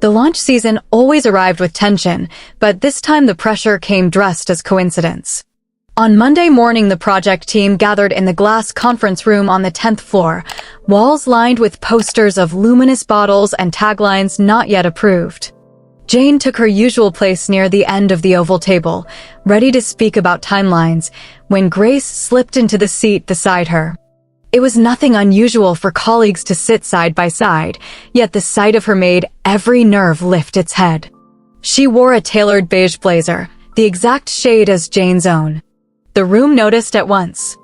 The launch season always arrived with tension, but this time the pressure came dressed as coincidence. On Monday morning, the project team gathered in the glass conference room on the 10th floor, walls lined with posters of luminous bottles and taglines not yet approved. Jane took her usual place near the end of the oval table, ready to speak about timelines, when Grace slipped into the seat beside her. It was nothing unusual for colleagues to sit side by side, yet the sight of her made every nerve lift its head. She wore a tailored beige blazer, the exact shade as Jane's own. The room noticed at once.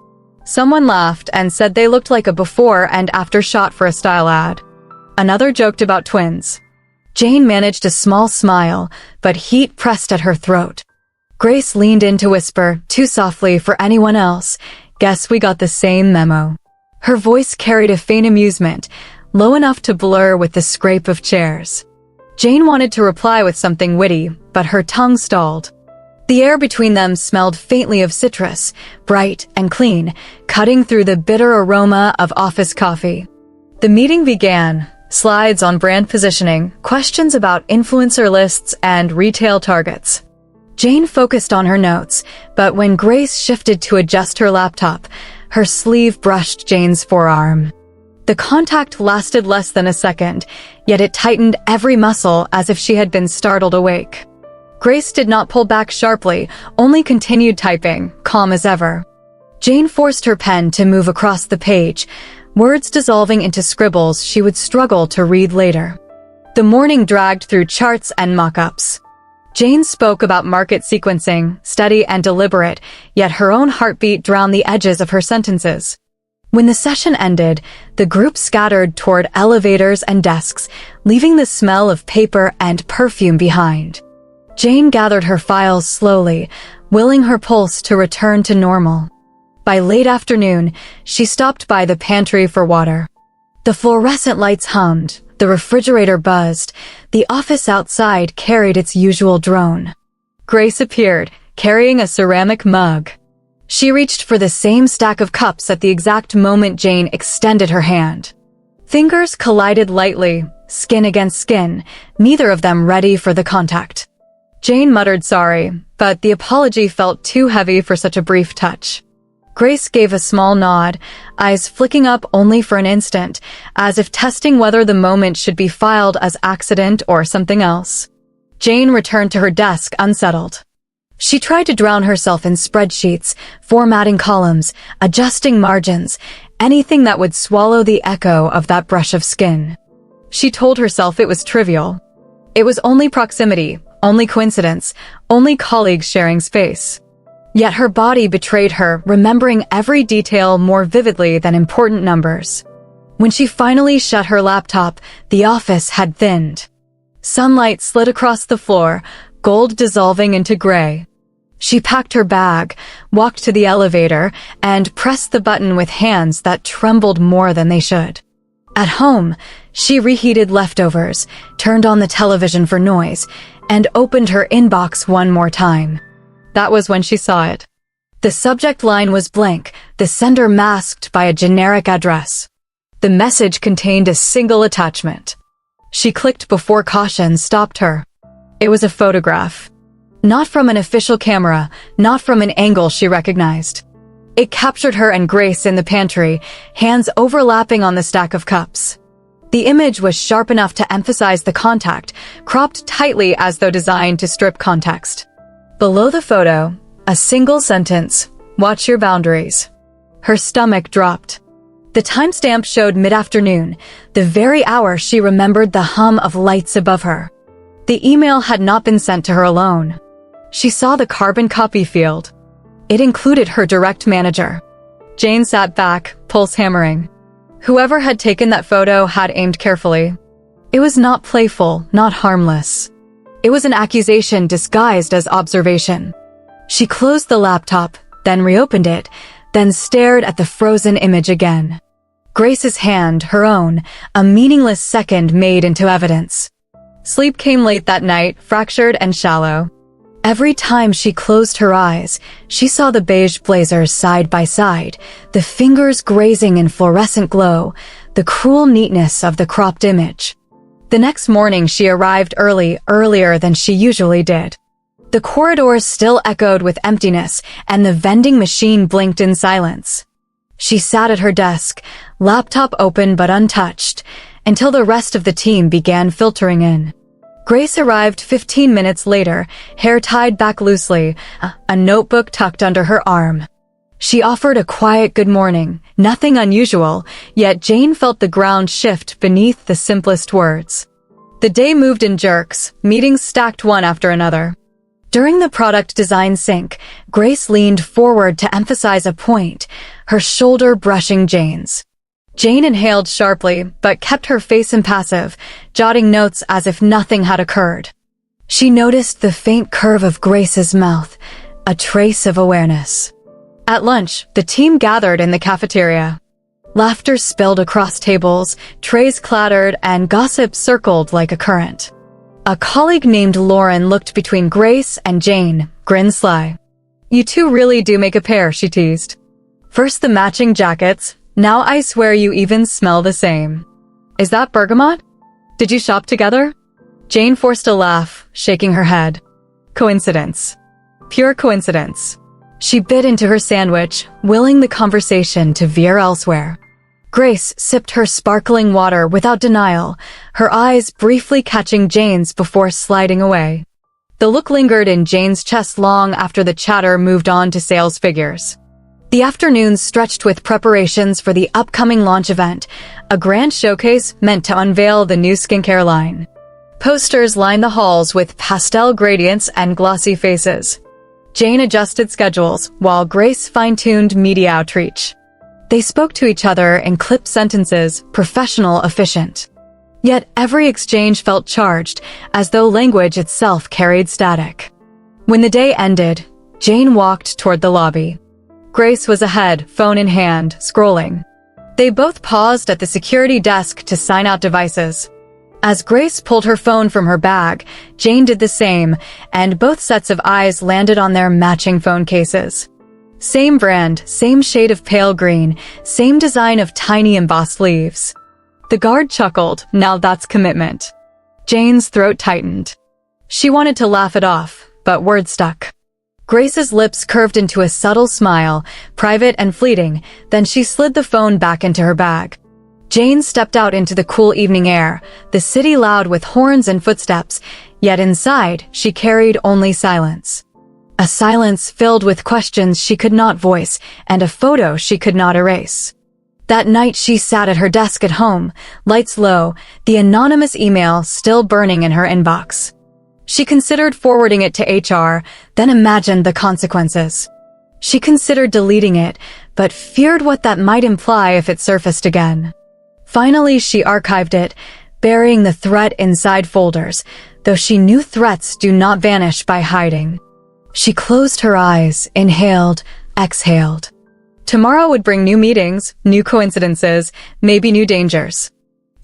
Someone laughed and said they looked like a before and after shot for a style ad. Another joked about twins. Jane managed a small smile, but heat pressed at her throat. Grace leaned in to whisper, too softly for anyone else, "Guess we got the same memo." Her voice carried a faint amusement, low enough to blur with the scrape of chairs. Jane wanted to reply with something witty, but her tongue stalled. The air between them smelled faintly of citrus, bright and clean, cutting through the bitter aroma of office coffee. The meeting began. Slides on brand positioning, questions about influencer lists and retail targets. Jane focused on her notes, but when Grace shifted to adjust her laptop, her sleeve brushed Jane's forearm. The contact lasted less than a second, yet it tightened every muscle as if she had been startled awake. Grace did not pull back sharply, only continued typing, calm as ever. Jane forced her pen to move across the page, words dissolving into scribbles she would struggle to read later. The morning dragged through charts and mock-ups. Jane spoke about market sequencing, steady and deliberate, yet her own heartbeat drowned the edges of her sentences. When the session ended, the group scattered toward elevators and desks, leaving the smell of paper and perfume behind. Jane gathered her files slowly, willing her pulse to return to normal. By late afternoon, she stopped by the pantry for water. The fluorescent lights hummed, the refrigerator buzzed, the office outside carried its usual drone. Grace appeared, carrying a ceramic mug. She reached for the same stack of cups at the exact moment Jane extended her hand. Fingers collided lightly, skin against skin, neither of them ready for the contact. Jane muttered sorry, but the apology felt too heavy for such a brief touch. Grace gave a small nod, eyes flicking up only for an instant, as if testing whether the moment should be filed as accident or something else. Jane returned to her desk unsettled. She tried to drown herself in spreadsheets, formatting columns, adjusting margins, anything that would swallow the echo of that brush of skin. She told herself it was trivial. It was only proximity, only coincidence, only colleagues sharing space. Yet her body betrayed her, remembering every detail more vividly than important numbers. When she finally shut her laptop, the office had thinned. Sunlight slid across the floor, gold dissolving into gray. She packed her bag, walked to the elevator, and pressed the button with hands that trembled more than they should. At home, she reheated leftovers, turned on the television for noise, and opened her inbox one more time. That was when she saw it. The subject line was blank, the sender masked by a generic address. The message contained a single attachment. She clicked before caution stopped her. It was a photograph. Not from an official camera, not from an angle she recognized. It captured her and Grace in the pantry, hands overlapping on the stack of cups. The image was sharp enough to emphasize the contact, cropped tightly as though designed to strip context. Below the photo, a single sentence, "Watch your boundaries." Her stomach dropped. The timestamp showed mid-afternoon, the very hour she remembered the hum of lights above her. The email had not been sent to her alone. She saw the carbon copy field. It included her direct manager. Jane sat back, pulse hammering. Whoever had taken that photo had aimed carefully. It was not playful, not harmless. It was an accusation disguised as observation. She closed the laptop, then reopened it, then stared at the frozen image again. Grace's hand, her own, a meaningless second made into evidence. Sleep came late that night, fractured and shallow. Every time she closed her eyes, she saw the beige blazers side by side, the fingers grazing in fluorescent glow, the cruel neatness of the cropped image. The next morning she arrived earlier than she usually did. The corridors still echoed with emptiness, and the vending machine blinked in silence. She sat at her desk, laptop open but untouched, until the rest of the team began filtering in. Grace arrived 15 minutes later, hair tied back loosely, a notebook tucked under her arm. She offered a quiet good morning, nothing unusual, yet Jane felt the ground shift beneath the simplest words. The day moved in jerks, meetings stacked one after another. During the product design sync, Grace leaned forward to emphasize a point, her shoulder brushing Jane's. Jane inhaled sharply, but kept her face impassive, jotting notes as if nothing had occurred. She noticed the faint curve of Grace's mouth, a trace of awareness. At lunch, the team gathered in the cafeteria. Laughter spilled across tables, trays clattered, and gossip circled like a current. A colleague named Lauren looked between Grace and Jane, grinned sly. "You two really do make a pair," she teased. "First the matching jackets, now I swear you even smell the same. Is that bergamot? Did you shop together?" Jane forced a laugh, shaking her head. Coincidence. Pure coincidence. She bit into her sandwich, willing the conversation to veer elsewhere. Grace sipped her sparkling water without denial, her eyes briefly catching Jane's before sliding away. The look lingered in Jane's chest long after the chatter moved on to sales figures. The afternoon stretched with preparations for the upcoming launch event, a grand showcase meant to unveil the new skincare line. Posters lined the halls with pastel gradients and glossy faces. Jane adjusted schedules, while Grace fine-tuned media outreach. They spoke to each other in clipped sentences, professional, efficient. Yet every exchange felt charged, as though language itself carried static. When the day ended, Jane walked toward the lobby. Grace was ahead, phone in hand, scrolling. They both paused at the security desk to sign out devices. As Grace pulled her phone from her bag, Jane did the same, and both sets of eyes landed on their matching phone cases. Same brand, same shade of pale green, same design of tiny embossed leaves. The guard chuckled, "Now that's commitment." Jane's throat tightened. She wanted to laugh it off, but words stuck. Grace's lips curved into a subtle smile, private and fleeting, then she slid the phone back into her bag. Jane stepped out into the cool evening air, the city loud with horns and footsteps, yet inside she carried only silence. A silence filled with questions she could not voice and a photo she could not erase. That night she sat at her desk at home, lights low, the anonymous email still burning in her inbox. She considered forwarding it to HR, then imagined the consequences. She considered deleting it, but feared what that might imply if it surfaced again. Finally, she archived it, burying the threat inside folders, though she knew threats do not vanish by hiding. She closed her eyes, inhaled, exhaled. Tomorrow would bring new meetings, new coincidences, maybe new dangers.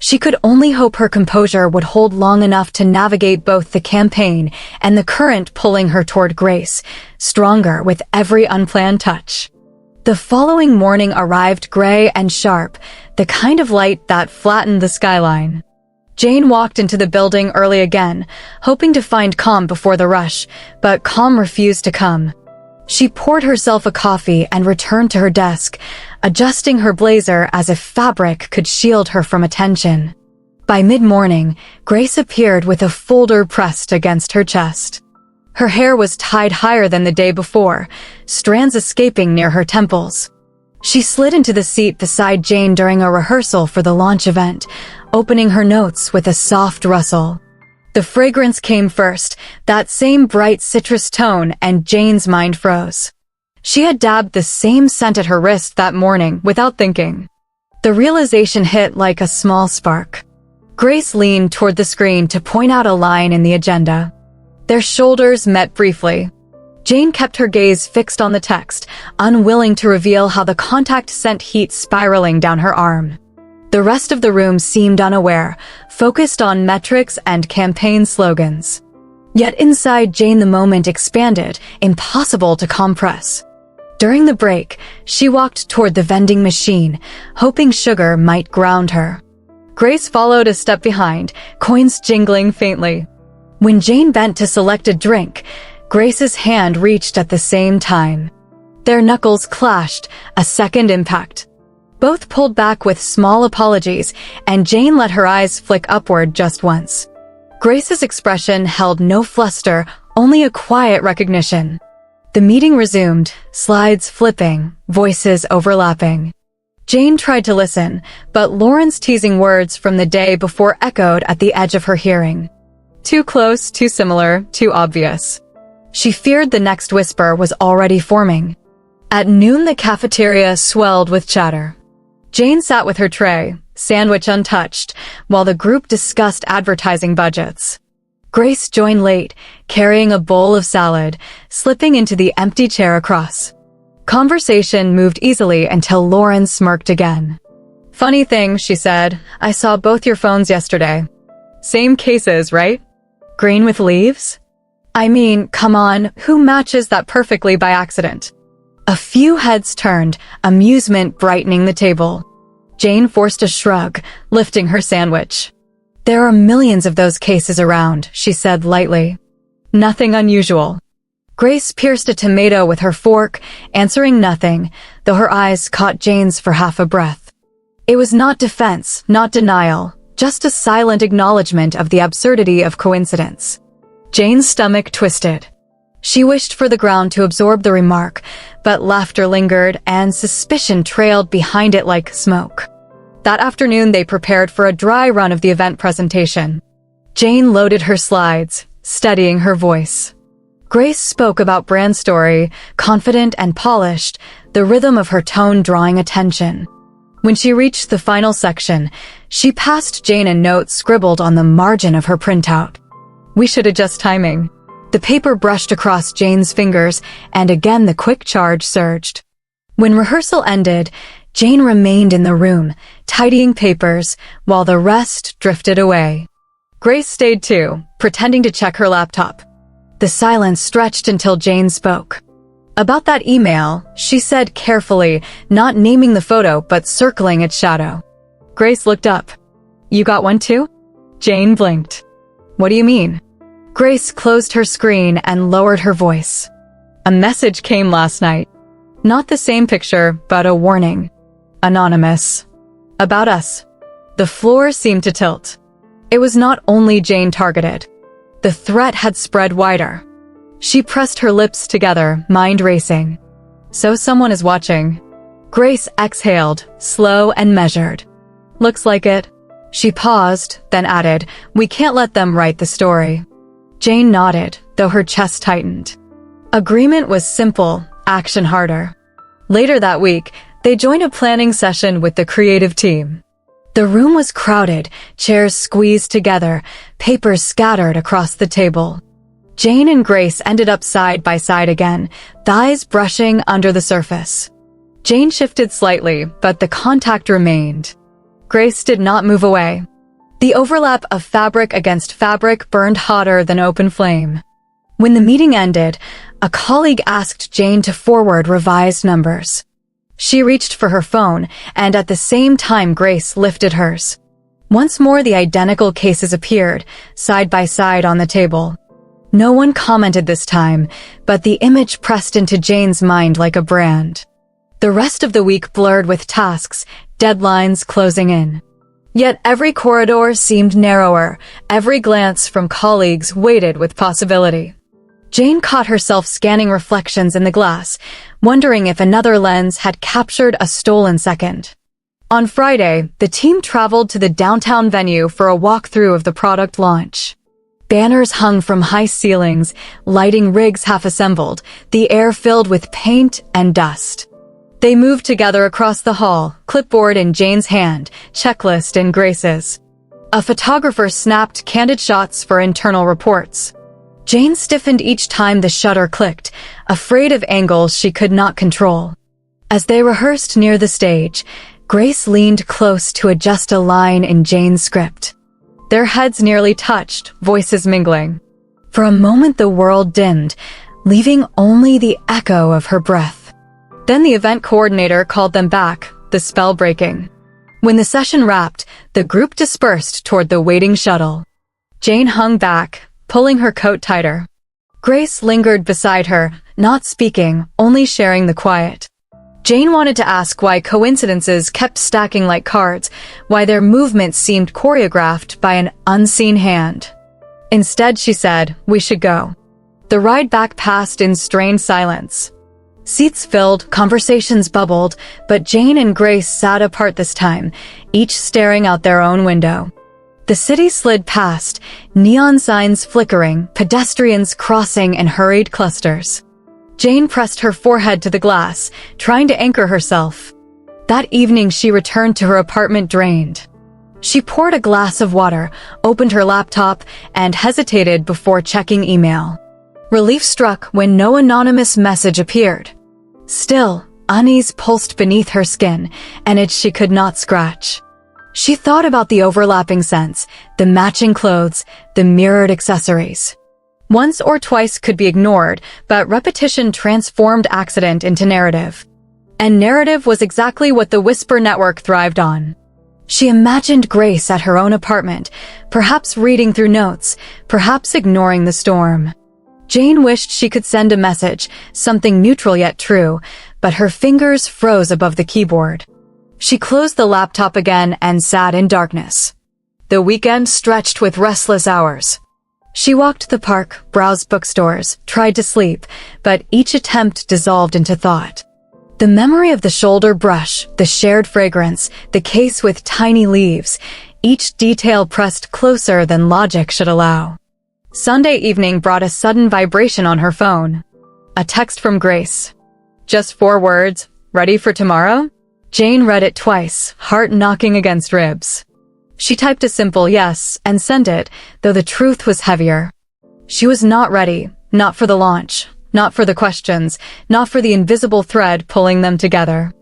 She could only hope her composure would hold long enough to navigate both the campaign and the current pulling her toward Grace, stronger with every unplanned touch. The following morning arrived gray and sharp, the kind of light that flattened the skyline. Jane walked into the building early again, hoping to find calm before the rush, but calm refused to come. She poured herself a coffee and returned to her desk, adjusting her blazer as if fabric could shield her from attention. By mid-morning, Grace appeared with a folder pressed against her chest. Her hair was tied higher than the day before, strands escaping near her temples. She slid into the seat beside Jane during a rehearsal for the launch event, opening her notes with a soft rustle. The fragrance came first, that same bright citrus tone, and Jane's mind froze. She had dabbed the same scent at her wrist that morning without thinking. The realization hit like a small spark. Grace leaned toward the screen to point out a line in the agenda. Their shoulders met briefly. Jane kept her gaze fixed on the text, unwilling to reveal how the contact sent heat spiraling down her arm. The rest of the room seemed unaware, focused on metrics and campaign slogans. Yet inside Jane the moment expanded, impossible to compress. During the break, she walked toward the vending machine, hoping sugar might ground her. Grace followed a step behind, coins jingling faintly. When Jane bent to select a drink, Grace's hand reached at the same time. Their knuckles clashed, a second impact. Both pulled back with small apologies, and Jane let her eyes flick upward just once. Grace's expression held no fluster, only a quiet recognition. The meeting resumed, slides flipping, voices overlapping. Jane tried to listen, but Lauren's teasing words from the day before echoed at the edge of her hearing. Too close, too similar, too obvious. She feared the next whisper was already forming. At noon, the cafeteria swelled with chatter. Jane sat with her tray, sandwich untouched, while the group discussed advertising budgets. Grace joined late, carrying a bowl of salad, slipping into the empty chair across. Conversation moved easily until Lauren smirked again. "Funny thing," she said, "I saw both your phones yesterday. Same cases, right? Green with leaves? I mean, come on, who matches that perfectly by accident?" A few heads turned, amusement brightening the table. Jane forced a shrug, lifting her sandwich. "There are millions of those cases around," she said lightly. "Nothing unusual." Grace pierced a tomato with her fork, answering nothing, though her eyes caught Jane's for half a breath. It was not defense, not denial, just a silent acknowledgement of the absurdity of coincidence. Jane's stomach twisted. She wished for the ground to absorb the remark, but laughter lingered and suspicion trailed behind it like smoke. That afternoon they prepared for a dry run of the event presentation. Jane loaded her slides, steadying her voice. Grace spoke about brand story, confident and polished, the rhythm of her tone drawing attention. When she reached the final section, she passed Jane a note scribbled on the margin of her printout. "We should adjust timing." The paper brushed across Jane's fingers, and again the quick charge surged. When rehearsal ended, Jane remained in the room, tidying papers, while the rest drifted away. Grace stayed too, pretending to check her laptop. The silence stretched until Jane spoke. About that email, she said carefully, not naming the photo but circling its shadow. Grace looked up. "You got one too?" Jane blinked. "What do you mean?" Grace closed her screen and lowered her voice. "A message came last night. Not the same picture, but a warning. Anonymous. About us." The floor seemed to tilt. It was not only Jane targeted. The threat had spread wider. She pressed her lips together, mind racing. "So someone is watching." Grace exhaled, slow and measured. "Looks like it." She paused, then added, "We can't let them write the story." Jane nodded, though her chest tightened. Agreement was simple, action harder. Later that week, they joined a planning session with the creative team. The room was crowded, chairs squeezed together, papers scattered across the table. Jane and Grace ended up side by side again, thighs brushing under the surface. Jane shifted slightly, but the contact remained. Grace did not move away. The overlap of fabric against fabric burned hotter than open flame. When the meeting ended, a colleague asked Jane to forward revised numbers. She reached for her phone, and at the same time Grace lifted hers. Once more the identical cases appeared, side by side on the table. No one commented this time, but the image pressed into Jane's mind like a brand. The rest of the week blurred with tasks, deadlines closing in. Yet every corridor seemed narrower, every glance from colleagues weighted with possibility. Jane caught herself scanning reflections in the glass, wondering if another lens had captured a stolen second. On Friday, the team traveled to the downtown venue for a walkthrough of the product launch. Banners hung from high ceilings, lighting rigs half-assembled, the air filled with paint and dust. They moved together across the hall, clipboard in Jane's hand, checklist in Grace's. A photographer snapped candid shots for internal reports. Jane stiffened each time the shutter clicked, afraid of angles she could not control. As they rehearsed near the stage, Grace leaned close to adjust a line in Jane's script. Their heads nearly touched, voices mingling. For a moment the world dimmed, leaving only the echo of her breath. Then the event coordinator called them back, the spell breaking. When the session wrapped, the group dispersed toward the waiting shuttle. Jane hung back, pulling her coat tighter. Grace lingered beside her, not speaking, only sharing the quiet. Jane wanted to ask why coincidences kept stacking like cards, why their movements seemed choreographed by an unseen hand. Instead, she said, "We should go." The ride back passed in strained silence. Seats filled, conversations bubbled, but Jane and Grace sat apart this time, each staring out their own window. The city slid past, neon signs flickering, pedestrians crossing in hurried clusters. Jane pressed her forehead to the glass, trying to anchor herself. That evening she returned to her apartment drained. She poured a glass of water, opened her laptop, and hesitated before checking email. Relief struck when no anonymous message appeared. Still, unease pulsed beneath her skin, an itch she could not scratch. She thought about the overlapping scents, the matching clothes, the mirrored accessories. Once or twice could be ignored, but repetition transformed accident into narrative. And narrative was exactly what the Whisper Network thrived on. She imagined Grace at her own apartment, perhaps reading through notes, perhaps ignoring the storm. Jane wished she could send a message, something neutral yet true, but her fingers froze above the keyboard. She closed the laptop again and sat in darkness. The weekend stretched with restless hours. She walked the park, browsed bookstores, tried to sleep, but each attempt dissolved into thought. The memory of the shoulder brush, the shared fragrance, the case with tiny leaves, each detail pressed closer than logic should allow. Sunday evening brought a sudden vibration on her phone. A text from Grace. Just 4 words, ready for tomorrow? Jane read it twice, heart knocking against ribs. She typed a simple yes and sent it, though the truth was heavier. She was not ready, not for the launch, not for the questions, not for the invisible thread pulling them together.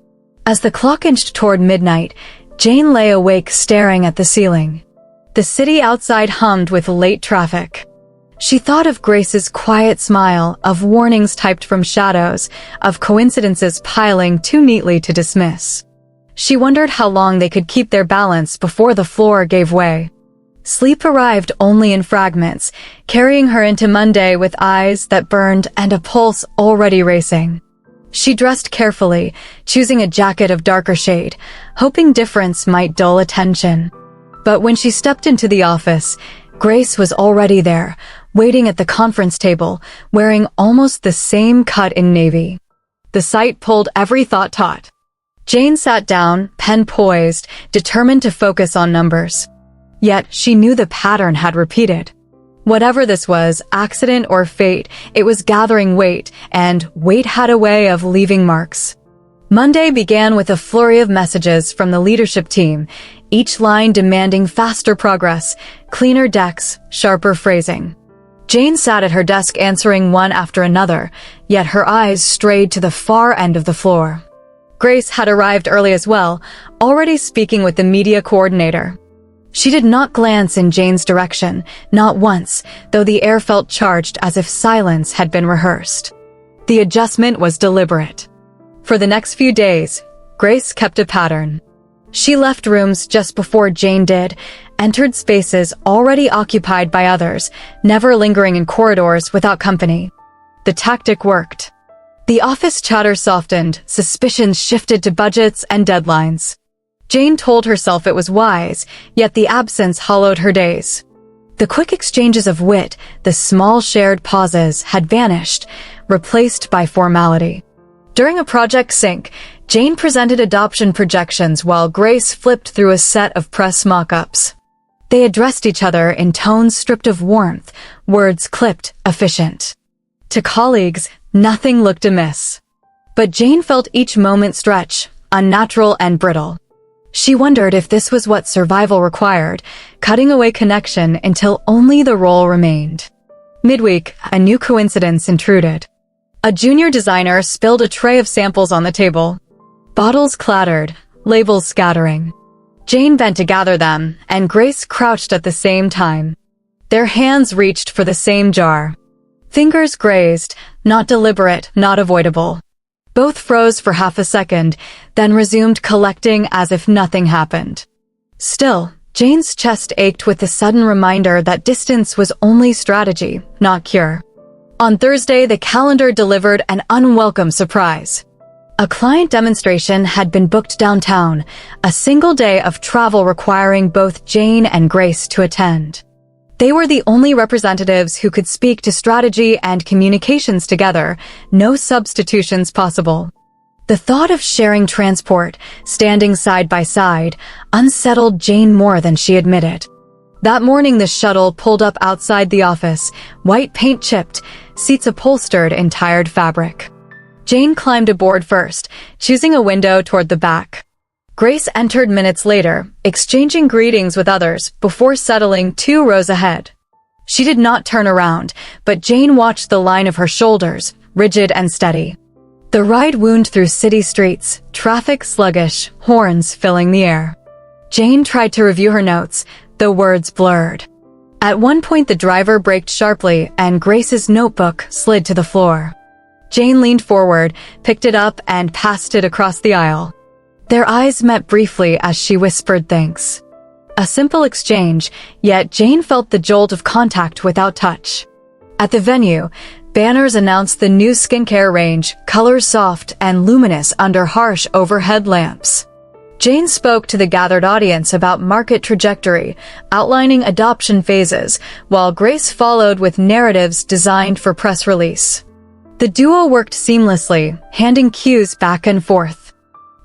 As the clock inched toward midnight, Jane lay awake staring at the ceiling. The city outside hummed with late traffic. She thought of Grace's quiet smile, of warnings typed from shadows, of coincidences piling too neatly to dismiss. She wondered how long they could keep their balance before the floor gave way. Sleep arrived only in fragments, carrying her into Monday with eyes that burned and a pulse already racing. She dressed carefully, choosing a jacket of darker shade, hoping difference might dull attention. But when she stepped into the office, Grace was already there, waiting at the conference table, wearing almost the same cut in navy. The sight pulled every thought taut. Jane sat down, pen poised, determined to focus on numbers. Yet she knew the pattern had repeated. Whatever this was, accident or fate, it was gathering weight, and weight had a way of leaving marks. Monday began with a flurry of messages from the leadership team, each line demanding faster progress, cleaner decks, sharper phrasing. Jane sat at her desk answering one after another, yet her eyes strayed to the far end of the floor. Grace had arrived early as well, already speaking with the media coordinator. She did not glance in Jane's direction, not once, though the air felt charged as if silence had been rehearsed. The adjustment was deliberate. For the next few days, Grace kept a pattern. She left rooms just before Jane did, entered spaces already occupied by others, never lingering in corridors without company. The tactic worked. The office chatter softened, suspicions shifted to budgets and deadlines. Jane told herself it was wise, yet the absence hollowed her days. The quick exchanges of wit, the small shared pauses, had vanished, replaced by formality. During a project sync, Jane presented adoption projections while Grace flipped through a set of press mock-ups. They addressed each other in tones stripped of warmth, words clipped, efficient. To colleagues, nothing looked amiss. But Jane felt each moment stretch, unnatural and brittle. She wondered if this was what survival required, cutting away connection until only the role remained. Midweek, a new coincidence intruded. A junior designer spilled a tray of samples on the table. Bottles clattered, labels scattering. Jane bent to gather them, and Grace crouched at the same time. Their hands reached for the same jar. Fingers grazed, not deliberate, not avoidable. Both froze for half a second, then resumed collecting as if nothing happened. Still, Jane's chest ached with the sudden reminder that distance was only strategy, not cure. On Thursday, the calendar delivered an unwelcome surprise. A client demonstration had been booked downtown, a single day of travel requiring both Jane and Grace to attend. They were the only representatives who could speak to strategy and communications together, no substitutions possible. The thought of sharing transport, standing side by side, unsettled Jane more than she admitted. That morning the shuttle pulled up outside the office, white paint chipped, seats upholstered in tired fabric. Jane climbed aboard first, choosing a window toward the back. Grace entered minutes later, exchanging greetings with others before settling 2 rows ahead. She did not turn around, but Jane watched the line of her shoulders, rigid and steady. The ride wound through city streets, traffic sluggish, horns filling the air. Jane tried to review her notes, the words blurred. At one point the driver braked sharply and Grace's notebook slid to the floor. Jane leaned forward, picked it up and passed it across the aisle. Their eyes met briefly as she whispered thanks. A simple exchange, yet Jane felt the jolt of contact without touch. At the venue, banners announced the new skincare range, colors soft and luminous under harsh overhead lamps. Jane spoke to the gathered audience about market trajectory, outlining adoption phases, while Grace followed with narratives designed for press release. The duo worked seamlessly, handing cues back and forth.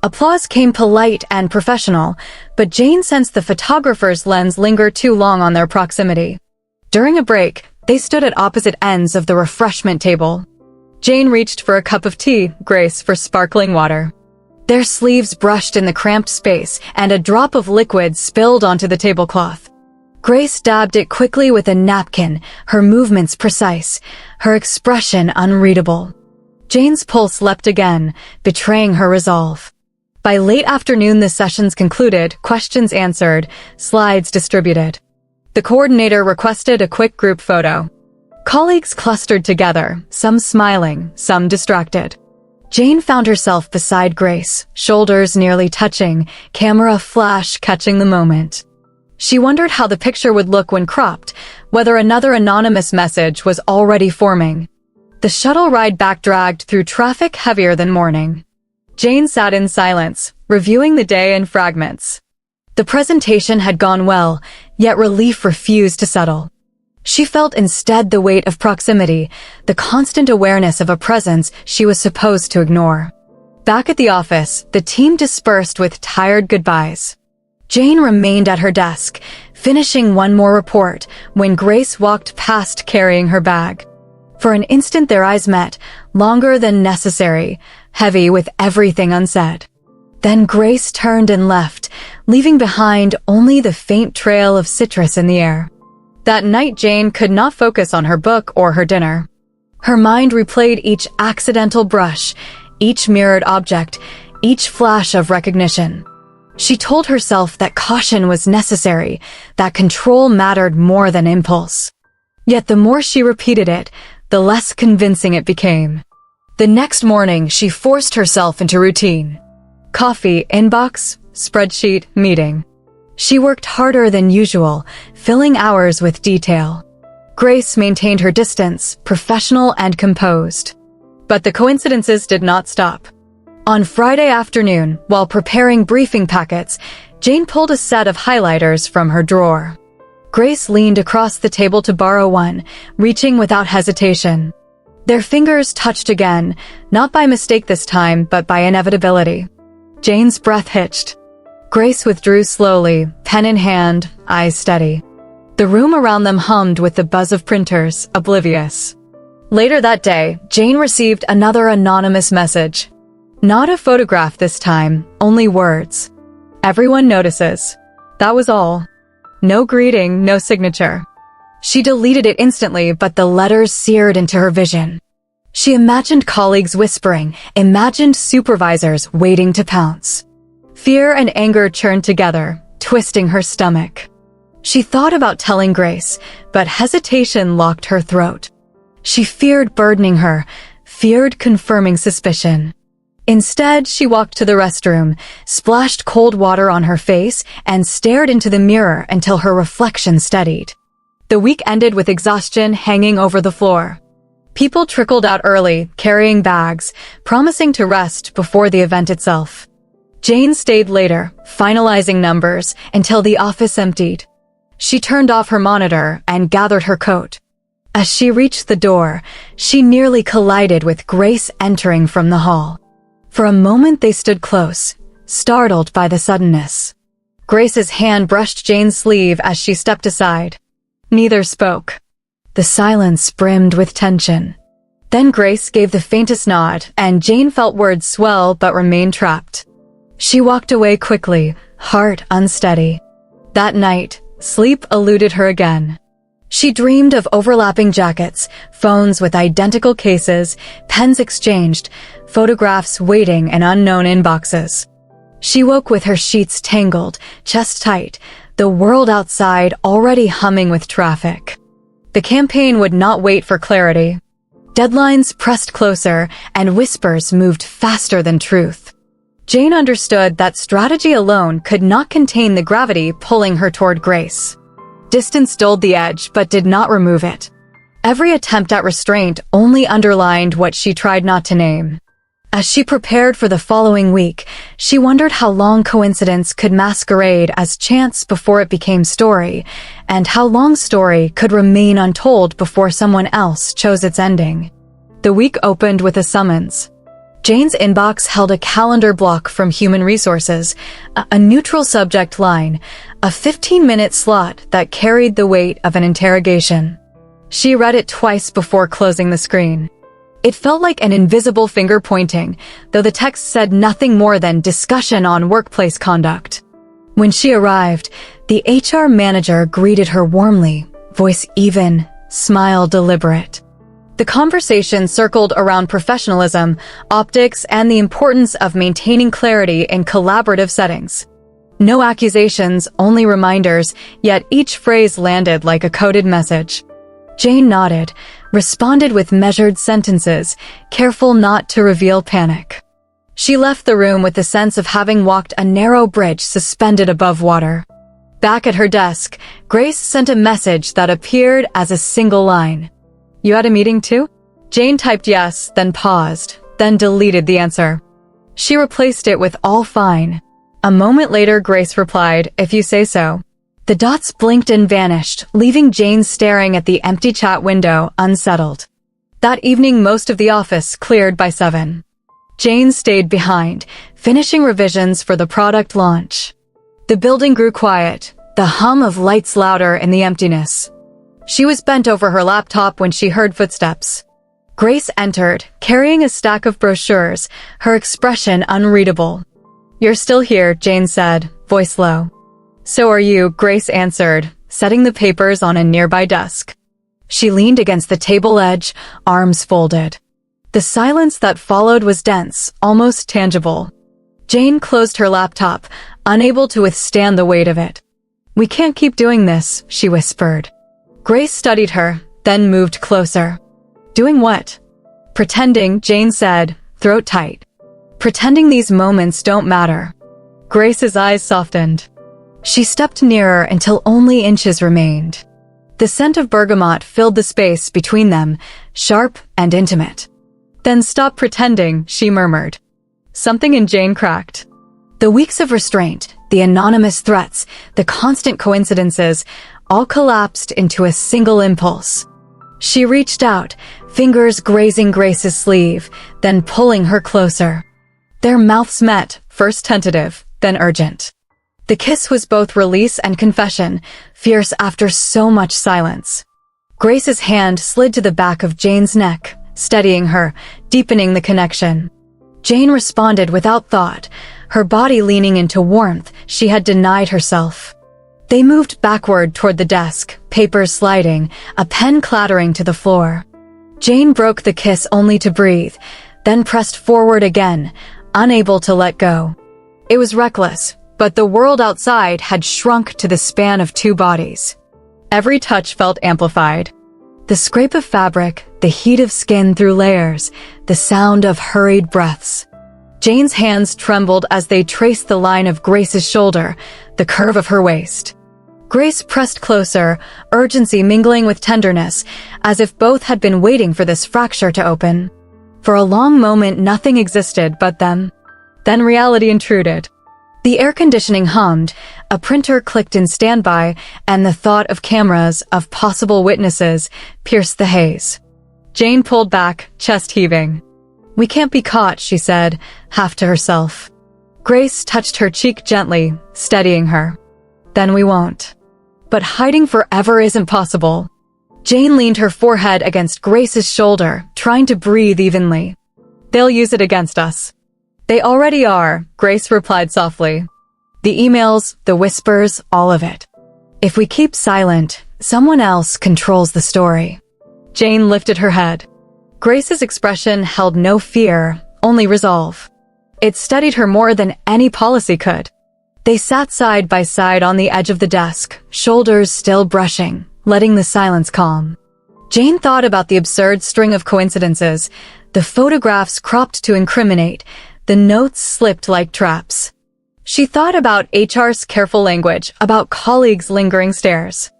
Applause came polite and professional, but Jane sensed the photographer's lens linger too long on their proximity. During a break, they stood at opposite ends of the refreshment table. Jane reached for a cup of tea, Grace for sparkling water. Their sleeves brushed in the cramped space, and a drop of liquid spilled onto the tablecloth. Grace dabbed it quickly with a napkin, her movements precise, her expression unreadable. Jane's pulse leapt again, betraying her resolve. By late afternoon the sessions concluded, questions answered, slides distributed. The coordinator requested a quick group photo. Colleagues clustered together, some smiling, some distracted. Jane found herself beside Grace, shoulders nearly touching, camera flash catching the moment. She wondered how the picture would look when cropped, whether another anonymous message was already forming. The shuttle ride back dragged through traffic heavier than morning. Jane sat in silence, reviewing the day in fragments. The presentation had gone well, yet relief refused to settle. She felt instead the weight of proximity, the constant awareness of a presence she was supposed to ignore. Back at the office, the team dispersed with tired goodbyes. Jane remained at her desk, finishing one more report, when Grace walked past carrying her bag. For an instant their eyes met, longer than necessary, heavy with everything unsaid. Then Grace turned and left, leaving behind only the faint trail of citrus in the air. That night Jane could not focus on her book or her dinner. Her mind replayed each accidental brush, each mirrored object, each flash of recognition. She told herself that caution was necessary, that control mattered more than impulse. Yet the more she repeated it, the less convincing it became. The next morning, she forced herself into routine. Coffee, inbox, spreadsheet, meeting. She worked harder than usual, filling hours with detail. Grace maintained her distance, professional and composed. But the coincidences did not stop. On Friday afternoon, while preparing briefing packets, Jane pulled a set of highlighters from her drawer. Grace leaned across the table to borrow one, reaching without hesitation. Their fingers touched again, not by mistake this time, but by inevitability. Jane's breath hitched. Grace withdrew slowly, pen in hand, eyes steady. The room around them hummed with the buzz of printers, oblivious. Later that day, Jane received another anonymous message. Not a photograph this time, only words. Everyone notices. That was all. No greeting, no signature. She deleted it instantly, but the letters seared into her vision. She imagined colleagues whispering, imagined supervisors waiting to pounce. Fear and anger churned together, twisting her stomach. She thought about telling Grace, but hesitation locked her throat. She feared burdening her, feared confirming suspicion. Instead, she walked to the restroom, splashed cold water on her face, and stared into the mirror until her reflection steadied. The week ended with exhaustion hanging over the floor. People trickled out early, carrying bags, promising to rest before the event itself. Jane stayed later, finalizing numbers, until the office emptied. She turned off her monitor and gathered her coat. As she reached the door, she nearly collided with Grace entering from the hall. For a moment they stood close, startled by the suddenness. Grace's hand brushed Jane's sleeve as she stepped aside. Neither spoke. The silence brimmed with tension. Then Grace gave the faintest nod, and Jane felt words swell but remained trapped. She walked away quickly, heart unsteady. That night, sleep eluded her again. She dreamed of overlapping jackets, phones with identical cases, pens exchanged, photographs waiting in unknown inboxes. She woke with her sheets tangled, chest tight, the world outside already humming with traffic. The campaign would not wait for clarity. Deadlines pressed closer, and whispers moved faster than truth. Jane understood that strategy alone could not contain the gravity pulling her toward Grace. Distance dulled the edge, but did not remove it. Every attempt at restraint only underlined what she tried not to name. As she prepared for the following week, she wondered how long coincidence could masquerade as chance before it became story, and how long story could remain untold before someone else chose its ending. The week opened with a summons. Jane's inbox held a calendar block from Human Resources, a neutral subject line, a 15-minute slot that carried the weight of an interrogation. She read it twice before closing the screen. It felt like an invisible finger pointing, though the text said nothing more than discussion on workplace conduct. When she arrived, the HR manager greeted her warmly, voice even, smile deliberate. The conversation circled around professionalism, optics, and the importance of maintaining clarity in collaborative settings. No accusations, only reminders, yet each phrase landed like a coded message. Jane nodded, responded with measured sentences, careful not to reveal panic. She left the room with the sense of having walked a narrow bridge suspended above water. Back at her desk, Grace sent a message that appeared as a single line. "You had a meeting too?" Jane typed yes, then paused, then deleted the answer. She replaced it with all fine. A moment later, Grace replied, "If you say so." The dots blinked and vanished, leaving Jane staring at the empty chat window, unsettled. That evening, most of the office cleared by 7. Jane stayed behind, finishing revisions for the product launch. The building grew quiet, the hum of lights louder in the emptiness. She was bent over her laptop when she heard footsteps. Grace entered, carrying a stack of brochures, her expression unreadable. "You're still here," Jane said, voice low. "So are you," Grace answered, setting the papers on a nearby desk. She leaned against the table edge, arms folded. The silence that followed was dense, almost tangible. Jane closed her laptop, unable to withstand the weight of it. "We can't keep doing this," she whispered. Grace studied her, then moved closer. "Doing what?" "Pretending," Jane said, throat tight. "Pretending these moments don't matter." Grace's eyes softened. She stepped nearer until only inches remained. The scent of bergamot filled the space between them, sharp and intimate. "Then stop pretending," she murmured. Something in Jane cracked. The weeks of restraint, the anonymous threats, the constant coincidences, all collapsed into a single impulse. She reached out, fingers grazing Grace's sleeve, then pulling her closer. Their mouths met, first tentative, then urgent. The kiss was both release and confession, fierce after so much silence. Grace's hand slid to the back of Jane's neck, steadying her, deepening the connection. Jane responded without thought, her body leaning into warmth she had denied herself. They moved backward toward the desk, papers sliding, a pen clattering to the floor. Jane broke the kiss only to breathe, then pressed forward again, unable to let go. It was reckless, but the world outside had shrunk to the span of 2 bodies. Every touch felt amplified. The scrape of fabric, the heat of skin through layers, the sound of hurried breaths. Jane's hands trembled as they traced the line of Grace's shoulder, the curve of her waist. Grace pressed closer, urgency mingling with tenderness, as if both had been waiting for this fracture to open. For a long moment, nothing existed but them. Then reality intruded. The air conditioning hummed, a printer clicked in standby, and the thought of cameras, of possible witnesses, pierced the haze. Jane pulled back, chest heaving. "We can't be caught," she said, half to herself. Grace touched her cheek gently, steadying her. "Then we won't." But hiding forever isn't possible. Jane leaned her forehead against Grace's shoulder, trying to breathe evenly. "They'll use it against us." "They already are," Grace replied softly. "The emails, the whispers, all of it. If we keep silent, someone else controls the story." Jane lifted her head. Grace's expression held no fear, only resolve. It steadied her more than any policy could. They sat side by side on the edge of the desk, shoulders still brushing, letting the silence calm. Jane thought about the absurd string of coincidences, the photographs cropped to incriminate, the notes slipped like traps. She thought about HR's careful language, about colleagues' lingering stares.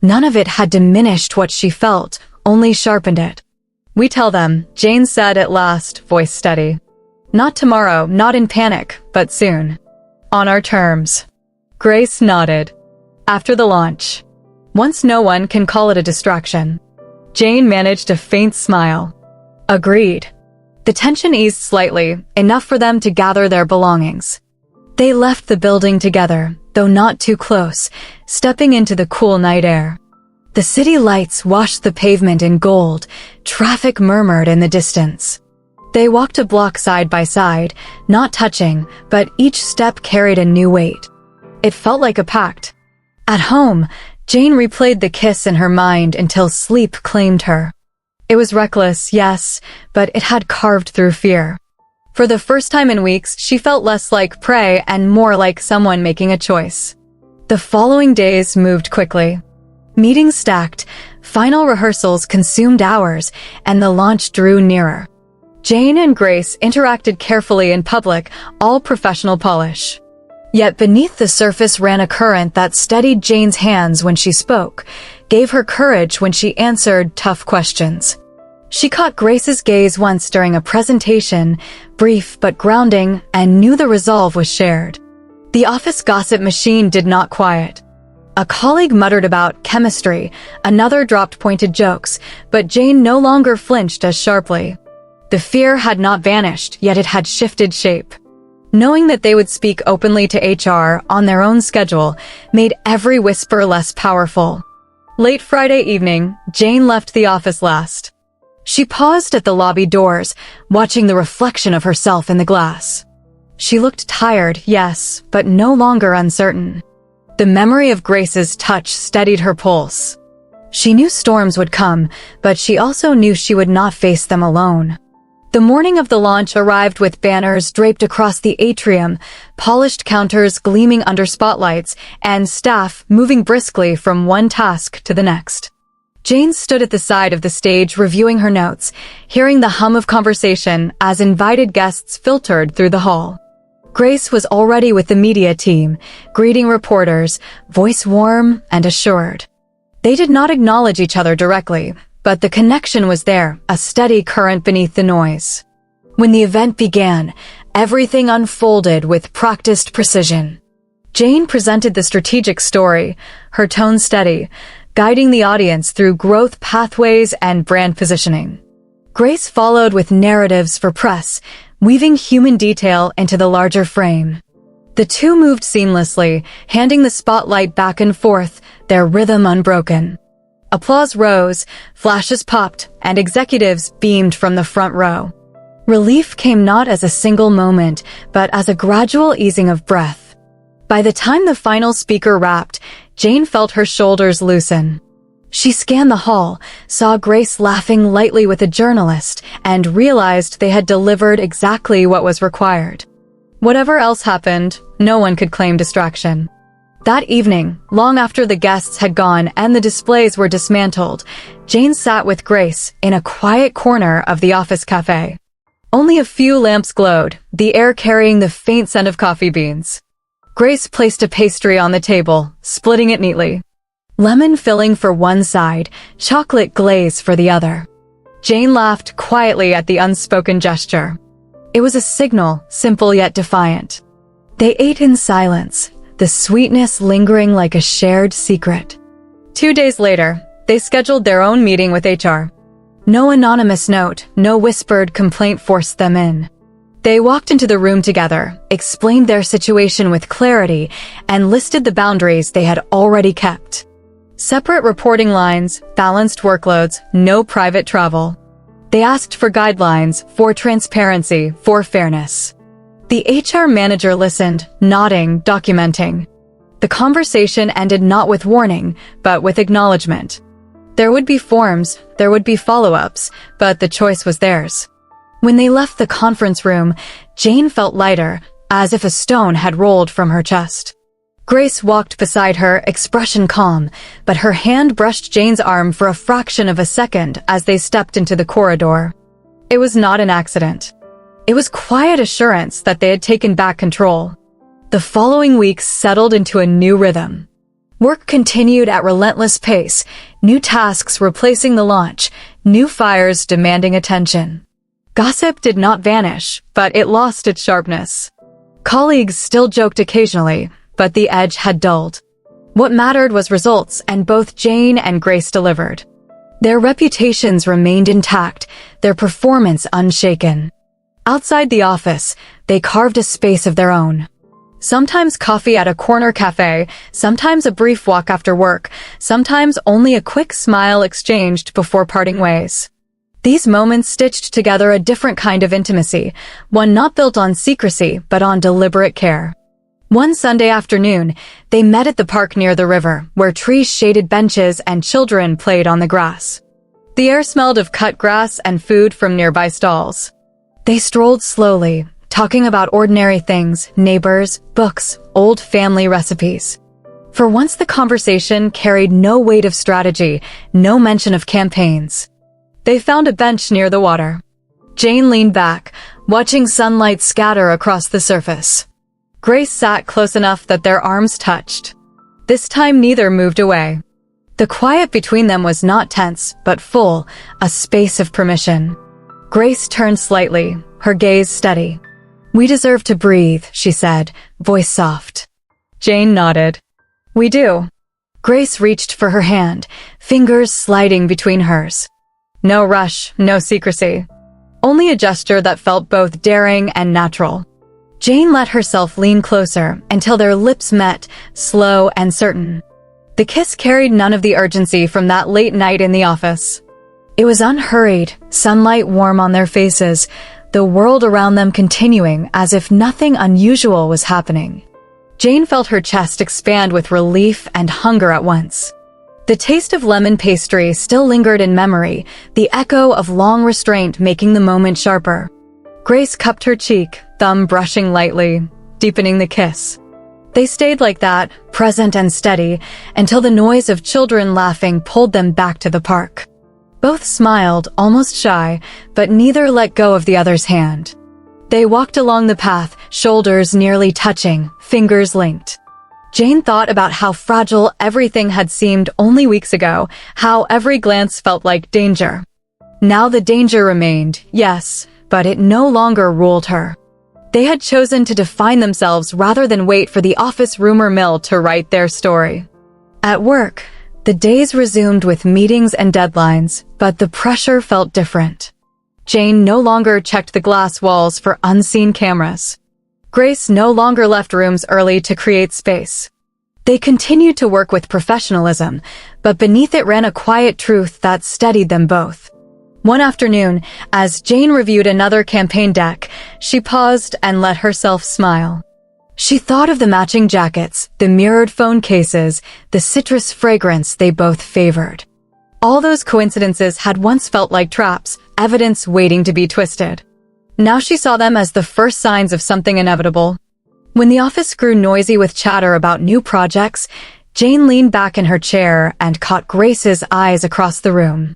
None of it had diminished what she felt, only sharpened it. "We tell them," Jane said at last, voice steady. "Not tomorrow, not in panic, but soon. On our terms." Grace nodded. After the launch. Once no one can call it a distraction. Jane managed a faint smile. Agreed. The tension eased slightly, enough for them to gather their belongings. They left the building together, though not too close, stepping into the cool night air. The city lights washed the pavement in gold, traffic murmured in the distance. They walked a block side by side, not touching, but each step carried a new weight. It felt like a pact. At home, Jane replayed the kiss in her mind until sleep claimed her. It was reckless, yes, but it had carved through fear. For the first time in weeks, she felt less like prey and more like someone making a choice. The following days moved quickly. Meetings stacked, final rehearsals consumed hours, and the launch drew nearer. Jane and Grace interacted carefully in public, all professional polish. Yet beneath the surface ran a current that steadied Jane's hands when she spoke, gave her courage when she answered tough questions. She caught Grace's gaze once during a presentation, brief but grounding, and knew the resolve was shared. The office gossip machine did not quiet. A colleague muttered about chemistry, another dropped pointed jokes, but Jane no longer flinched as sharply. The fear had not vanished, yet it had shifted shape. Knowing that they would speak openly to HR on their own schedule made every whisper less powerful. Late Friday evening, Jane left the office last. She paused at the lobby doors, watching the reflection of herself in the glass. She looked tired, yes, but no longer uncertain. The memory of Grace's touch steadied her pulse. She knew storms would come, but she also knew she would not face them alone. The morning of the launch arrived with banners draped across the atrium, polished counters gleaming under spotlights, and staff moving briskly from one task to the next. Jane stood at the side of the stage reviewing her notes, hearing the hum of conversation as invited guests filtered through the hall. Grace was already with the media team, greeting reporters, voice warm and assured. They did not acknowledge each other directly, but the connection was there, a steady current beneath the noise. When the event began, everything unfolded with practiced precision. Jane presented the strategic story, her tone steady, guiding the audience through growth pathways and brand positioning. Grace followed with narratives for press, weaving human detail into the larger frame. The two moved seamlessly, handing the spotlight back and forth, their rhythm unbroken. Applause rose, flashes popped, and executives beamed from the front row. Relief came not as a single moment, but as a gradual easing of breath. By the time the final speaker wrapped, Jane felt her shoulders loosen. She scanned the hall, saw Grace laughing lightly with a journalist, and realized they had delivered exactly what was required. Whatever else happened, no one could claim distraction. That evening, long after the guests had gone and the displays were dismantled, Jane sat with Grace in a quiet corner of the office cafe. Only a few lamps glowed, the air carrying the faint scent of coffee beans. Grace placed a pastry on the table, splitting it neatly. Lemon filling for one side, chocolate glaze for the other. Jane laughed quietly at the unspoken gesture. It was a signal, simple yet defiant. They ate in silence, the sweetness lingering like a shared secret. 2 days later, they scheduled their own meeting with HR. No anonymous note, no whispered complaint forced them in. They walked into the room together, explained their situation with clarity, and listed the boundaries they had already kept. Separate reporting lines, balanced workloads, no private travel. They asked for guidelines, for transparency, for fairness. The HR manager listened, nodding, documenting. The conversation ended not with warning, but with acknowledgement. There would be forms, there would be follow-ups, but the choice was theirs. When they left the conference room, Jane felt lighter, as if a stone had rolled from her chest. Grace walked beside her, expression calm, but her hand brushed Jane's arm for a fraction of a second as they stepped into the corridor. It was not an accident. It was quiet assurance that they had taken back control. The following weeks settled into a new rhythm. Work continued at relentless pace, new tasks replacing the launch, new fires demanding attention. Gossip did not vanish, but it lost its sharpness. Colleagues still joked occasionally, but the edge had dulled. What mattered was results, and both Jane and Grace delivered. Their reputations remained intact, their performance unshaken. Outside the office, they carved a space of their own. Sometimes coffee at a corner cafe, sometimes a brief walk after work, sometimes only a quick smile exchanged before parting ways. These moments stitched together a different kind of intimacy, one not built on secrecy, but on deliberate care. One Sunday afternoon, they met at the park near the river, where trees shaded benches and children played on the grass. The air smelled of cut grass and food from nearby stalls. They strolled slowly, talking about ordinary things, neighbors, books, old family recipes. For once the conversation carried no weight of strategy, no mention of campaigns. They found a bench near the water. Jane leaned back, watching sunlight scatter across the surface. Grace sat close enough that their arms touched. This time neither moved away. The quiet between them was not tense, but full, a space of permission. Grace turned slightly, her gaze steady. "We deserve to breathe," she said, voice soft. Jane nodded. "We do." Grace reached for her hand, fingers sliding between hers. No rush, no secrecy. Only a gesture that felt both daring and natural. Jane let herself lean closer until their lips met, slow and certain. The kiss carried none of the urgency from that late night in the office. It was unhurried, sunlight warm on their faces, the world around them continuing as if nothing unusual was happening. Jane felt her chest expand with relief and hunger at once. The taste of lemon pastry still lingered in memory, the echo of long restraint making the moment sharper. Grace cupped her cheek, thumb brushing lightly, deepening the kiss. They stayed like that, present and steady, until the noise of children laughing pulled them back to the park. Both smiled, almost shy, but neither let go of the other's hand. They walked along the path, shoulders nearly touching, fingers linked. Jane thought about how fragile everything had seemed only weeks ago, how every glance felt like danger. Now the danger remained, yes, but it no longer ruled her. They had chosen to define themselves rather than wait for the office rumor mill to write their story. At work, the days resumed with meetings and deadlines, but the pressure felt different. Jane no longer checked the glass walls for unseen cameras. Grace no longer left rooms early to create space. They continued to work with professionalism, but beneath it ran a quiet truth that steadied them both. One afternoon, as Jane reviewed another campaign deck, she paused and let herself smile. She thought of the matching jackets, the mirrored phone cases, the citrus fragrance they both favored. All those coincidences had once felt like traps, evidence waiting to be twisted. Now she saw them as the first signs of something inevitable. When the office grew noisy with chatter about new projects, Jane leaned back in her chair and caught Grace's eyes across the room.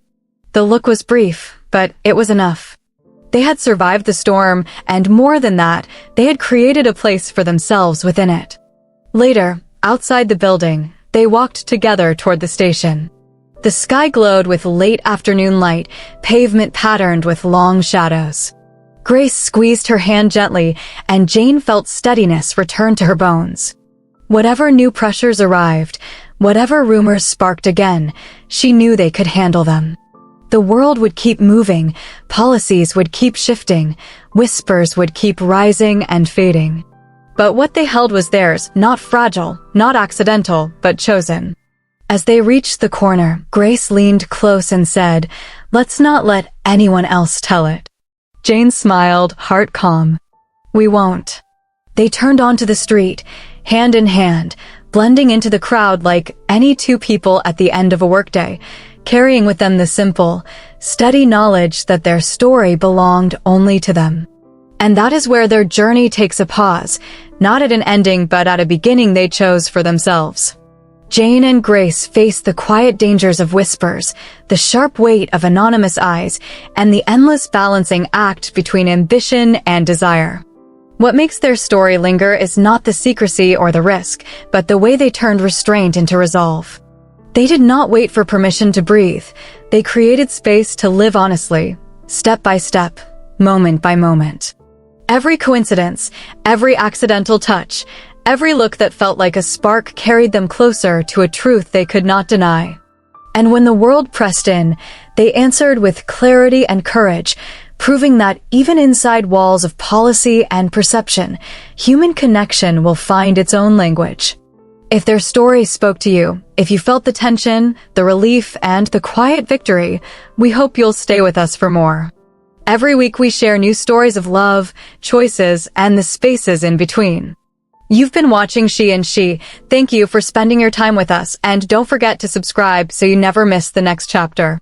The look was brief, but it was enough. They had survived the storm, and more than that, they had created a place for themselves within it. Later, outside the building, they walked together toward the station. The sky glowed with late afternoon light, pavement patterned with long shadows. Grace squeezed her hand gently, and Jane felt steadiness return to her bones. Whatever new pressures arrived, whatever rumors sparked again, she knew they could handle them. The world would keep moving, policies would keep shifting, whispers would keep rising and fading. But what they held was theirs, not fragile, not accidental, but chosen. As they reached the corner, Grace leaned close and said, "Let's not let anyone else tell it." Jane smiled, heart calm. "We won't." They turned onto the street, hand in hand, blending into the crowd like any two people at the end of a workday, carrying with them the simple, steady knowledge that their story belonged only to them. And that is where their journey takes a pause, not at an ending but at a beginning they chose for themselves. Jane and Grace faced the quiet dangers of whispers, the sharp weight of anonymous eyes, and the endless balancing act between ambition and desire. What makes their story linger is not the secrecy or the risk, but the way they turned restraint into resolve. They did not wait for permission to breathe. They created space to live honestly, step by step, moment by moment. Every coincidence, every accidental touch, every look that felt like a spark carried them closer to a truth they could not deny. And when the world pressed in, they answered with clarity and courage, proving that even inside walls of policy and perception, human connection will find its own language. If their story spoke to you, if you felt the tension, the relief, and the quiet victory, we hope you'll stay with us for more. Every week we share new stories of love, choices, and the spaces in between. You've been watching She and She. Thank you for spending your time with us, and don't forget to subscribe so you never miss the next chapter.